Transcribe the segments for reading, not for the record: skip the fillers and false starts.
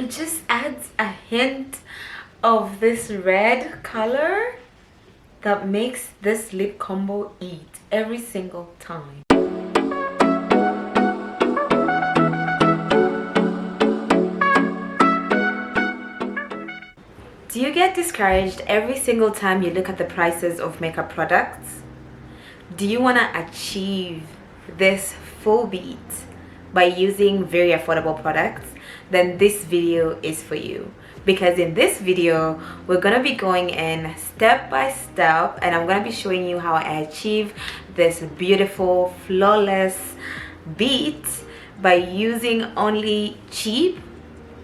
It just adds a hint of this red color that makes this lip combo eat every single time. Do you get discouraged every single time you look at the prices of makeup products? Do you want to achieve this full beat by using very affordable products? Then this video is for you, because in this video we're gonna be going in step by step and I'm gonna be showing you how I achieve this beautiful flawless beat by using only cheap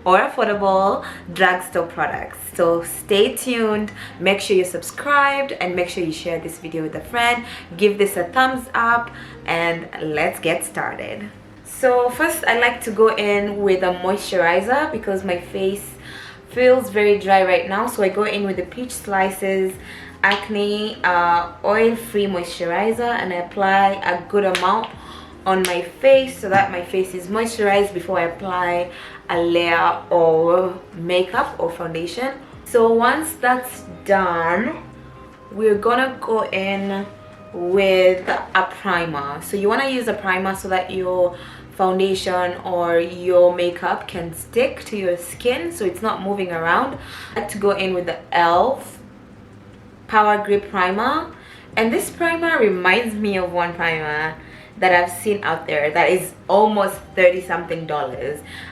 or affordable drugstore products. So stay tuned, make sure you're subscribed, and make sure you share this video with a friend. Give this a thumbs up and let's get started. So first I like to go in with a moisturizer because my face feels very dry right now. So I go in with the Peach Slices Acne oil-free moisturizer and I apply a good amount on my face so that my face is moisturized before I apply a layer of makeup or foundation. So once that's done, we're gonna go in with a primer. So you want to use a primer so that your foundation or your makeup can stick to your skin so it's not moving around. I like to go in with the e.l.f. Power Grip Primer, and this primer reminds me of one primer that I've seen out there that is almost $30-something.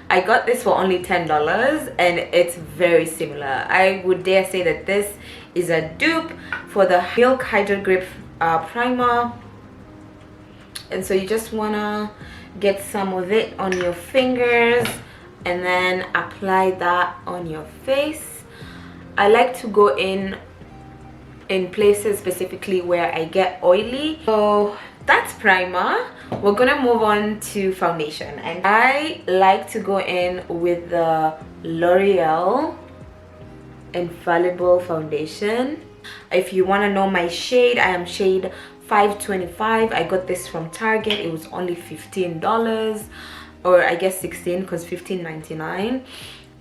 I got this for only $10 and it's very similar. I would dare say that this is a dupe for the Milk Hydro Grip primer. And so you just wanna get some of it on your fingers and then apply that on your face. I like to go in places specifically where I get oily. So that's primer. We're gonna move on to foundation, and I like to go in with the L'Oreal Infallible Foundation. If you want to know my shade, I am shade 525. I got this from Target. It was only $15, or I guess 16 because $15.99.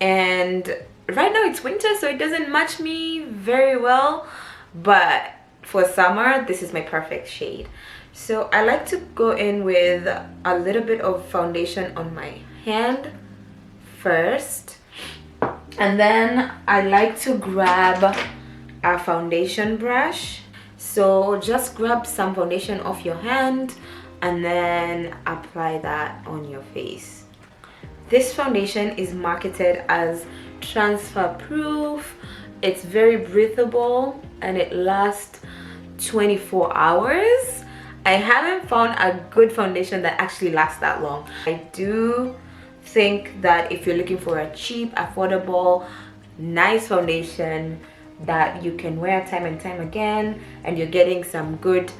And right now it's winter, so it doesn't match me very well, but for summer this is my perfect shade. So I like to go in with a little bit of foundation on my hand first, and then I like to grab a foundation brush. So just grab some foundation off your hand and then apply that on your face. This foundation is marketed as transfer proof. It's very breathable and it lasts 24 hours. I haven't found a good foundation that actually lasts that long. I do think that if you're looking for a cheap, affordable, nice foundation that you can wear time and time again and you're getting some good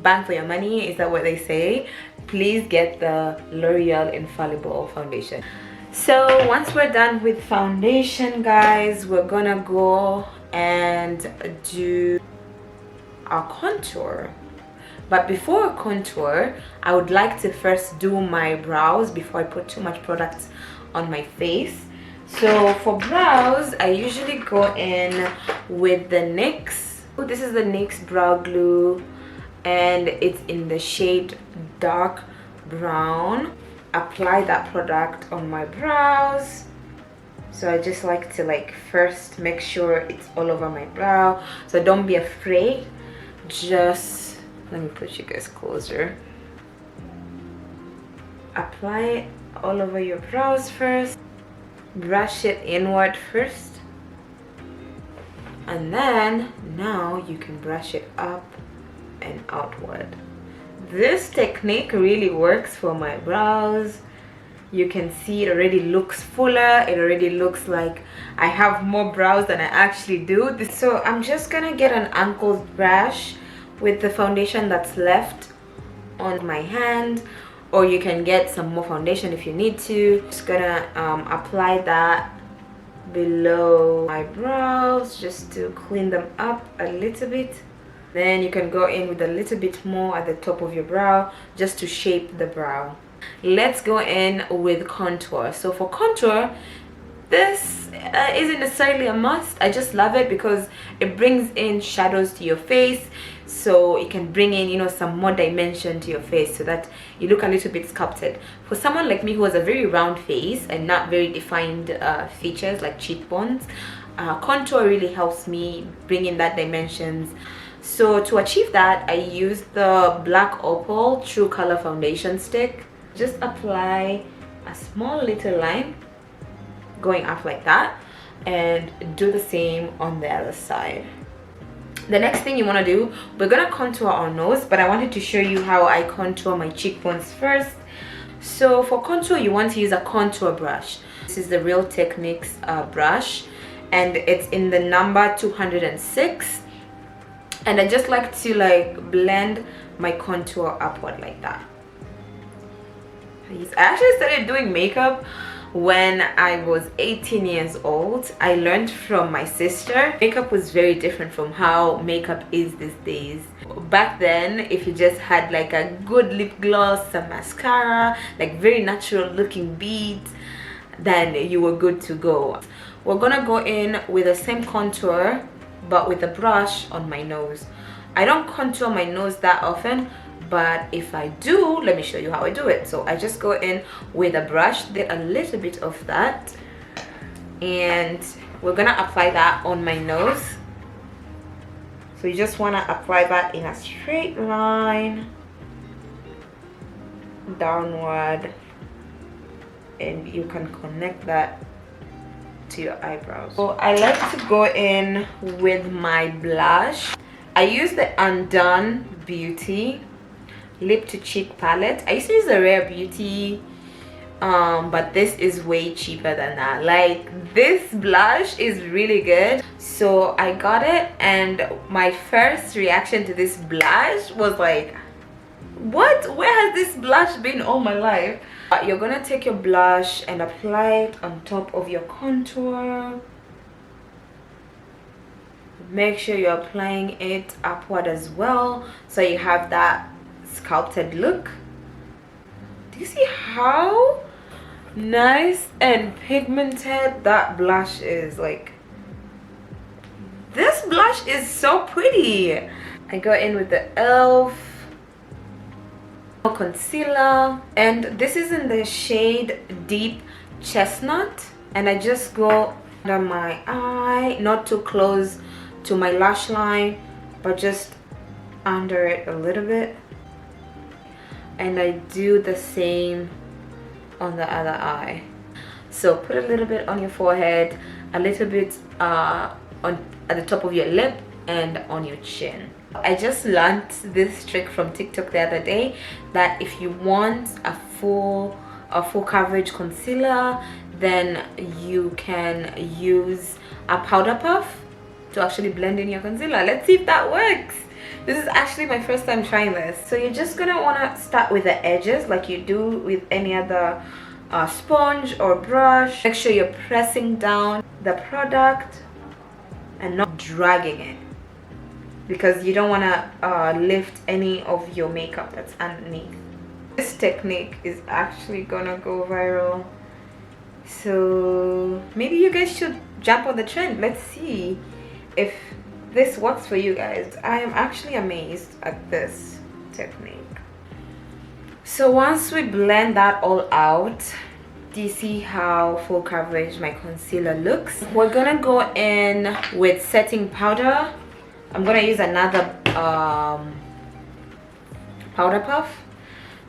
bang for your money, is that what they say? Please get the L'Oreal Infallible Foundation. So once we're done with foundation, guys, we're gonna go and do our contour. But before contour, I would like to first do my brows before I put too much product on my face. So for brows, I usually go in with the NYX. This is the NYX brow glue and it's in the shade dark brown. Apply that product on my brows. So I just like to first make sure it's all over my brow. So don't be afraid, just let me put you guys closer. Apply it all over your brows first. Brush it inward first. And then now you can brush it up and outward. This technique really works for my brows. You can see it already looks fuller. It already looks like I have more brows than I actually do. So I'm just gonna get an angled brush with the foundation that's left on my hand, or you can get some more foundation if you need to. Just gonna apply that below my brows just to clean them up a little bit. Then you can go in with a little bit more at the top of your brow just to shape the brow. Let's go in with contour. So for contour, This isn't necessarily a must. I just love it because it brings in shadows to your face, so it can bring in, you know, some more dimension to your face so that you look a little bit sculpted. For someone like me who has a very round face and not very defined features like cheekbones, contour really helps me bring in that dimensions. So to achieve that, I use the Black Opal True Color Foundation Stick. Just apply a small little line going up like that, and do the same on the other side. The next thing you want to do, we're gonna contour our nose, but I wanted to show you how I contour my cheekbones first. So for contour, you want to use a contour brush. This is the Real Techniques brush, and it's in the number 206, and I just like to like blend my contour upward like that. I actually started doing makeup when I was 18 years old. I learned from my sister. Makeup was very different from how makeup is these days. Back then, if you just had like a good lip gloss, some mascara, like very natural looking beads, then you were good to go. We're gonna go in with the same contour but with a brush on my nose. I don't contour my nose that often, but if I do, let me show you how I do it. So I just go in with a brush, get a little bit of that, and we're gonna apply that on my nose. So you just want to apply that in a straight line downward, and you can connect that to your eyebrows. So I like to go in with my blush. I use the Undone Beauty lip to cheek palette. I used to use a Rare Beauty, but this is way cheaper than that. Like, this blush is really good, so I got it, and my first reaction to this blush was like, what? Where has this blush been all my life? You're gonna take your blush and apply it on top of your contour. Make sure you're applying it upward as well, so you have that sculpted look. Do you see how nice and pigmented that blush is? Like, this blush is so pretty. I go in with the e.l.f. concealer, and this is in the shade Deep Chestnut, and I just go under my eye, not too close to my lash line, but just under it a little bit. And I do the same on the other eye. So put a little bit on your forehead, a little bit at the top of your lip, and on your chin. I just learned this trick from TikTok the other day, that if you want a full coverage concealer, then you can use a powder puff to actually blend in your concealer. Let's see if that works. This is actually my first time trying this. So you're just gonna wanna start with the edges like you do with any other sponge or brush. Make sure you're pressing down the product and not dragging it, because you don't wanna lift any of your makeup that's underneath. This technique is actually gonna go viral, so maybe you guys should jump on the trend. Let's see if this works for you guys. I am actually amazed at this technique. So once we blend that all out, do you see how full coverage my concealer looks? We're gonna go in with setting powder. I'm gonna use another powder puff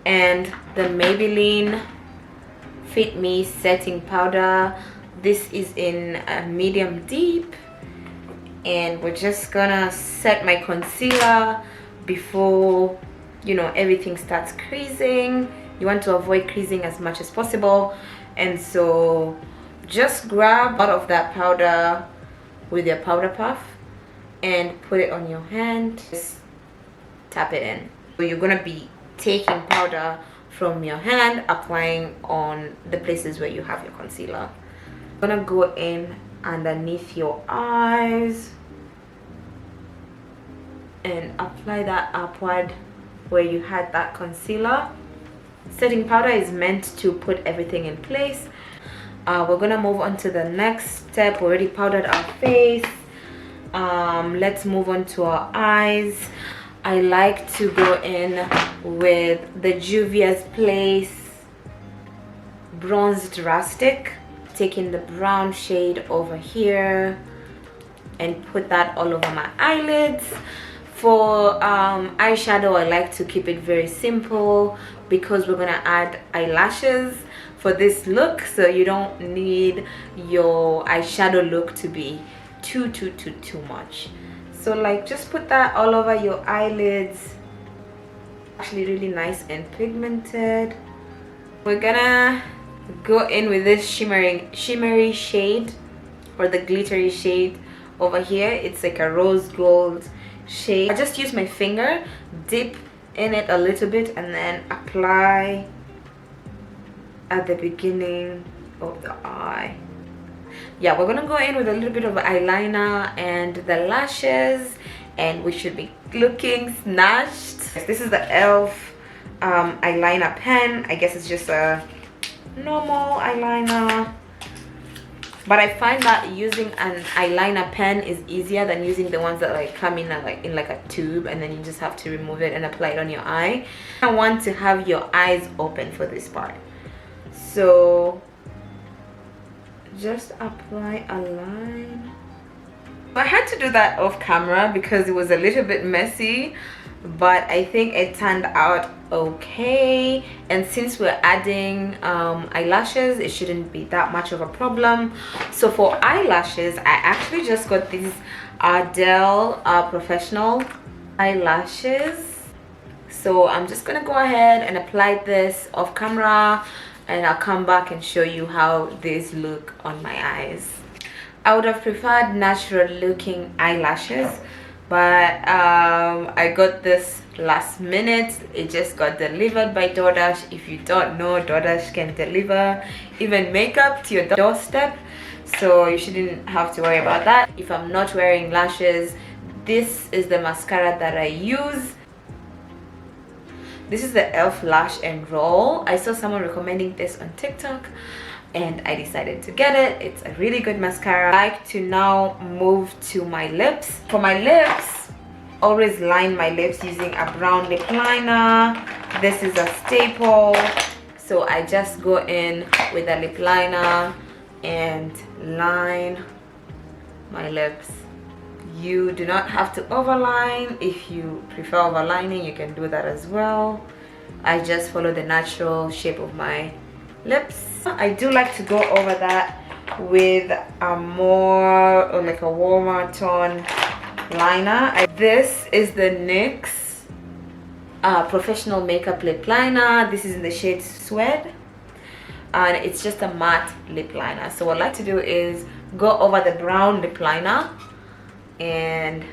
and the Maybelline Fit Me setting powder. This is in a medium deep, and we're just gonna set my concealer before, you know, everything starts creasing. You want to avoid creasing as much as possible, and so just grab out of that powder with your powder puff and put it on your hand. Just tap it in. So you're gonna be taking powder from your hand, applying on the places where you have your concealer. I'm gonna go in underneath your eyes and apply that upward where you had that concealer. Setting powder is meant to put everything in place. We're gonna move on to the next step. We already powdered our face. Let's move on to our eyes. I like to go in with the Juvia's Place Bronzed Rustic, taking the brown shade over here and put that all over my eyelids. For eyeshadow, I like to keep it very simple because we're gonna add eyelashes for this look, so you don't need your eyeshadow look to be too much. So like just put that all over your eyelids. Actually really nice and pigmented. We're gonna go in with this shimmery shade, or the glittery shade over here. It's like a rose gold shade. I just use my finger, dip in it a little bit, and then apply at the beginning of the eye. Yeah, we're gonna go in with a little bit of eyeliner and the lashes, and we should be looking snatched. This is the e.l.f. eyeliner pen. I guess it's just a normal eyeliner, but I find that using an eyeliner pen is easier than using the ones that like come in like a tube, and then you just have to remove it and apply it on your eye. I want to have your eyes open for this part, so just apply a line. I had to do that off camera because it was a little bit messy, but I think it turned out okay. And since we're adding eyelashes, it shouldn't be that much of a problem. So for eyelashes, I actually just got these Ardell professional eyelashes. So I'm just gonna go ahead and apply this off camera, and I'll come back and show you how these look on my eyes. I would have preferred natural looking eyelashes, but I got this last minute. It just got delivered by DoorDash. If you don't know, DoorDash can deliver even makeup to your doorstep, so you shouldn't have to worry about that. If I'm not wearing lashes, this is the mascara that I use. This is the e.l.f. Lash and Roll. I saw someone recommending this on TikTok, and I decided to get it. It's a really good mascara. I like to now move to my lips. For my lips, always line my lips using a brown lip liner. This is a staple, so I just go in with a lip liner and line my lips. You do not have to overline. If you prefer overlining, you can do that as well. I just follow the natural shape of my lips. I do like to go over that with a more, or like a warmer tone liner. This is the NYX professional makeup lip liner. This is in the shade Suede, and it's just a matte lip liner. So what I like to do is go over the brown lip liner and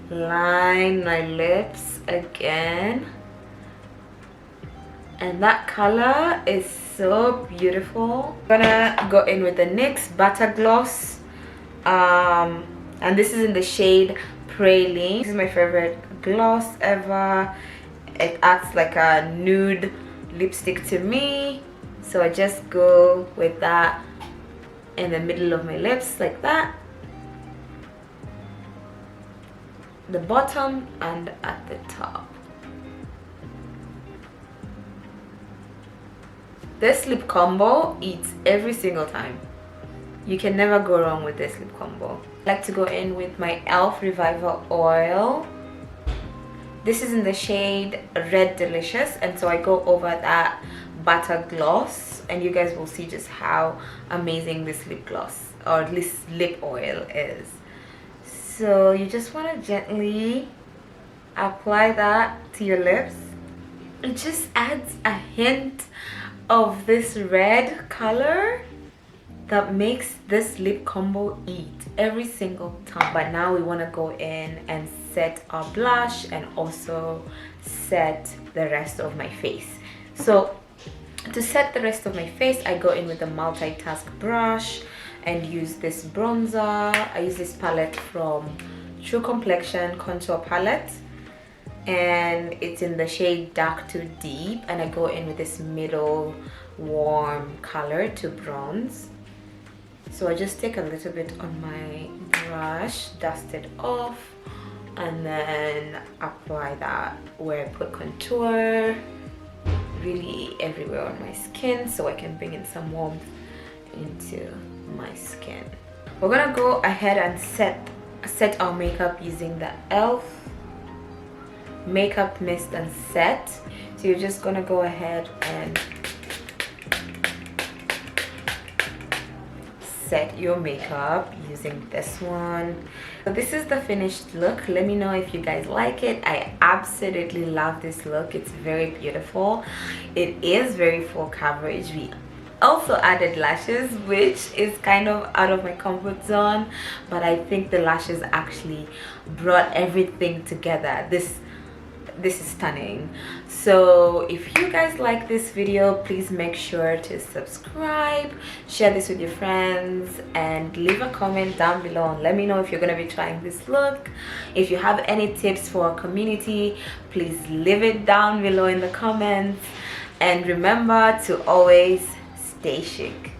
line my lips again, and that color is so beautiful. I'm gonna go in with the NYX Butter Gloss, and this is in the shade Praline. This is my favorite gloss ever. It acts like a nude lipstick to me, so I just go with that in the middle of my lips like that, the bottom and at the top. This lip combo eats every single time. You can never go wrong with this lip combo. I like to go in with my e.l.f. Reviver Oil. This is in the shade Red Delicious, and so I go over that butter gloss, and you guys will see just how amazing this lip gloss, or this lip oil is. So you just want to gently apply that to your lips. It just adds a hint of this red color that makes this lip combo eat every single time. But now we want to go in and set our blush and also set the rest of my face. So to set the rest of my face, I go in with a multitask brush and use this bronzer. I use this palette from True Complexion Contour Palette, and it's in the shade Dark to Deep, and I go in with this middle warm color to bronze. So I just take a little bit on my brush, dust it off, and then apply that where I put contour, really everywhere on my skin, so I can bring in some warmth into my skin. We're gonna go ahead and set our makeup using the e.l.f. makeup mist and set. So you're just gonna go ahead and set your makeup using this one. So this is the finished look. Let me know if you guys like it. I absolutely love this look. It's very beautiful. It is very full coverage. We also added lashes, which is kind of out of my comfort zone, but I think the lashes actually brought everything together. This is stunning. So if you guys like this video, please make sure to subscribe, share this with your friends, and leave a comment down below and let me know if you're going to be trying this look. If you have any tips for our community, please leave it down below in the comments, and remember to always stay chic.